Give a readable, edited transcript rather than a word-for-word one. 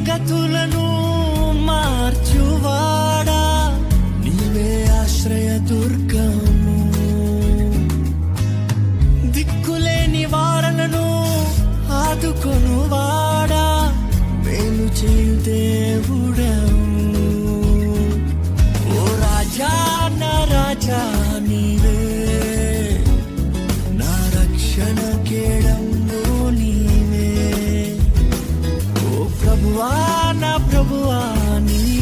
గతులను మార్చువాడా, నీవే ఆశ్రయ దుర్గము. దిక్కులేని వారలను ఆదుకొనువాడా, మేలు చేయు దేవుడవు. ఓ రాజా నా రాజా నీవే, నా రక్షణ కేడంలో నీవే. ఓ ప్రభువా నా ప్రభువా నీవే.